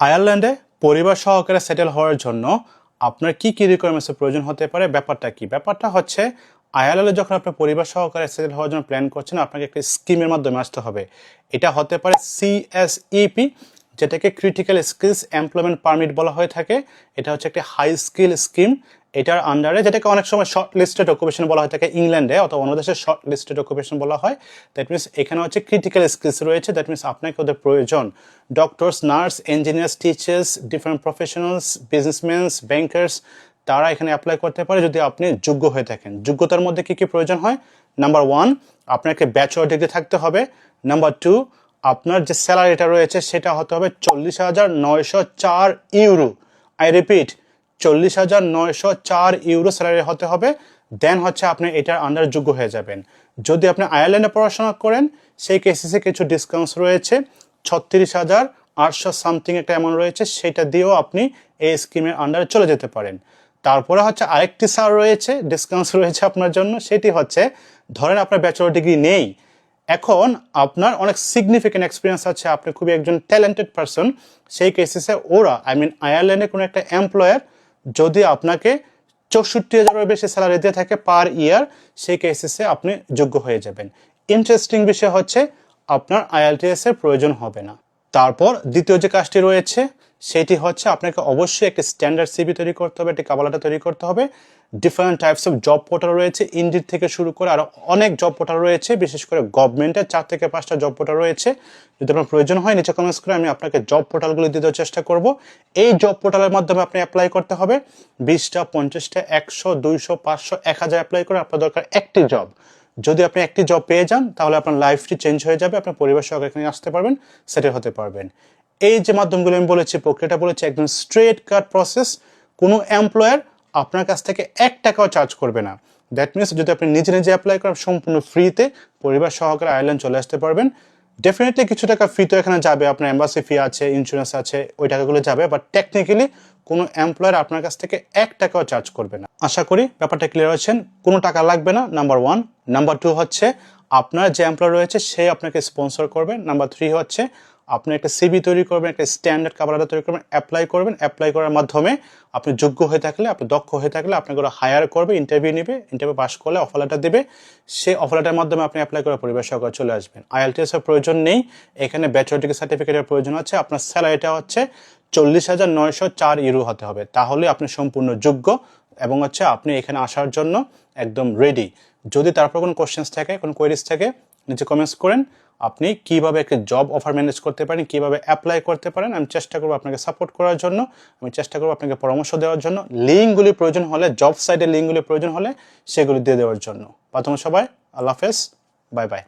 আয়ারল্যান্ডে পরিবার সহকারে সেটেল হওয়ার জন্য আপনার কি কি রিকোয়ারমেন্টসের প্রয়োজন হতে পারে? ব্যাপারটা হচ্ছে আয়ারল্যান্ডে যখন আপনার পরিবার সহকারে সেটেল হওয়ার জন্য প্ল্যান করছেন, আপনাকে একটা স্কিমের মাধ্যমে আসতে হবে। এটা হতে পারে CSEP, যেটাকে ক্রিটিক্যাল স্কিলস এমপ্লয়মেন্ট পারমিট বলা হয়ে থাকে। এটা হচ্ছে একটা হাই স্কিল স্কিম। এটার আন্ডারে, যেটাকে অনেক সময় শর্ট লিস্টেড অকুপেশন বলা হয়ে থাকে ইংল্যান্ডে অথবা অন্য দেশে শর্ট লিস্টেড অকুপেশন বলা হয়। দ্যাট মিনস এখানে হচ্ছে ক্রিটিক্যাল স্কিলস রয়েছে। দ্যাট মিনস আপনাকে ওদের প্রয়োজন doctors, nurse, engineers, teachers, different professionals, businessmans, bankers, তারা এখানে অ্যাপ্লাই করতে পারে যদি আপনি যোগ্য হয়ে থাকেন। যোগ্যতার মধ্যে কি কি প্রয়োজন হয়? নাম্বার 1, আপনাকে ব্যাচেলর ডিগ্রি থাকতে হবে। নাম্বার 2, আপনার যে স্যালারিটা রয়েছে সেটা হতে হবে 40,904 euro. I repeat, 40,904 euro salary হতে হবে। দেন হচ্ছে আপনি এটার আন্ডার যোগ্য হয়ে যাবেন। যদি আপনি আয়ারল্যান্ডে পড়াশোনা করেন সেই কেসে কিছু ডিসকাউন্টস রয়েছে। 36,800 সামথিং একটা অ্যামাউন্ট রয়েছে, সেটা দিয়েও আপনি এই স্কিমের আন্ডারে চলে যেতে পারেন। তারপরে হচ্ছে আরেকটি ছাড় রয়েছে, ডিসকাউন্টস রয়েছে আপনার জন্য। সেটি হচ্ছে, ধরেন আপনার ব্যাচেলর ডিগ্রি নেই, এখন আপনার অনেক সিগনিফিক্যান্ট এক্সপিরিয়েন্স আছে, আপনি খুবই একজন ট্যালেন্টেড পারসন। সেই কেসেসে ওরা, আয়ারল্যান্ডে কোনো একটা এমপ্লয়ার যদি আপনাকে 64,000-এর বেশি স্যালারি দিয়ে থাকে পার ইয়ার, সেই কেসেসে আপনি যোগ্য হয়ে যাবেন। ইন্টারেস্টিং বিষয় হচ্ছে আপনার IELTS এর প্রয়োজন হবে না। তারপর দ্বিতীয় যে কাজটি রয়েছে সেটি হচ্ছে আপনাকে অবশ্যই একটি স্ট্যান্ডার্ড সিভি তৈরি করতে হবে, একটি কভার লেটার তৈরি করতে হবে। Different types of job portal রয়েছে, ইনডিড থেকে শুরু করে আরও অনেক জব পোর্টাল রয়েছে, বিশেষ করে গভর্নমেন্টের 4 থেকে 5টা জব পোর্টাল রয়েছে। যদি আপনার প্রয়োজন হয় নিচে কমেন্টস করে আমি আপনাকে জব পোর্টালগুলি দিয়ে দেওয়ার চেষ্টা করব। এই জব পোর্টালের মাধ্যমে আপনি অ্যাপ্লাই করতে হবে। 20টা, 50টা, 100, 200, 500, 1000 অ্যাপ্লাই করে আপনার দরকার একটি জব। যদি আপনি একটি জব পেয়ে যান তাহলে আপনার লাইফটি চেঞ্জ হয়ে যাবে, আপনার পরিবার সহকারে এখানে আসতে পারবেন, সেটেল হতে পারবেন। এই যে মাধ্যমগুলো আমি বলেছি, প্রক্রিয়াটা বলেছি, একদম স্ট্রেট কাট প্রসেস। কোনো এমপ্লয়ার আপনার কাছ থেকে 1 টাকাও চার্জ করবে না। দ্যাট মিনস যদি আপনি নিজে নিজে অ্যাপ্লাই করেন সম্পূর্ণ ফ্রিতে পরিবার সহকারে আয়ারল্যান্ড চলে আসতে পারবেন। ডেফিনেটলি কিছু টাকা ফি তো এখানে যাবে, আপনার এম্বাসি ফি আছে, ইন্স্যুরেন্স আছে, ওই টাকাগুলো যাবে, বাট টেকনিক্যালি কোনো এমপ্লয়ার আপনার কাছ থেকে 1 টাকাও চার্জ করবে না। আশা করি ব্যাপারটা ক্লিয়ার হচ্ছেন। কোনো টাকা লাগবে না, নাম্বার 1। নাম্বার 2 হচ্ছে আপনার যে এমপ্লয়ার রয়েছে সে আপনাকে স্পন্সর করবে। নাম্বার 3 হচ্ছে আপনি একটা সিভি তৈরি করবেন, একটা স্ট্যান্ডার্ড কভার লেটার তৈরি করবেন, অ্যাপ্লাই করার মাধ্যমে আপনি যোগ্য হয়ে থাকলে, আপনি দক্ষ হয়ে থাকলে আপনাকে ওরা হায়ার করবে, ইন্টারভিউ নেবে, ইন্টারভিউ পাস করলে অফার লেটার দেবে। সেই অফার লেটারের মাধ্যমে আপনি অ্যাপ্লাই করে পরিবার সহকারে চলে আসবেন। IELTS এর প্রয়োজন নেই, এখানে ব্যাচেলর ডিগ্রি সার্টিফিকেটের প্রয়োজন হচ্ছে। আপনার স্যালারিটা হচ্ছে 40,904 ইউরো হতে হবে, তাহলে আপনি সম্পূর্ণ যোগ্য এবং হচ্ছে আপনি এখানে আসার জন্য একদম রেডি। যদি তারপর কোনো কোশ্চেন্স থাকে, কোনো কোয়েরিজ থাকে, নিচে কমেন্টস করেন। আপনি কিভাবে একটা জব অফার ম্যানেজ করতে পারেন, কিভাবে অ্যাপ্লাই করতে পারেন, আমি চেষ্টা করবো আপনাকে সাপোর্ট করার জন্য, আমি চেষ্টা করবো আপনাকে পরামর্শ দেওয়ার জন্য, লিঙ্কগুলি প্রয়োজন হলে, জব সাইটের লিঙ্কগুলি প্রয়োজন হলে সেগুলি দিয়ে দেওয়ার জন্য। প্রথমে সবাই আল্লাহ হাফেজ, বাই বাই।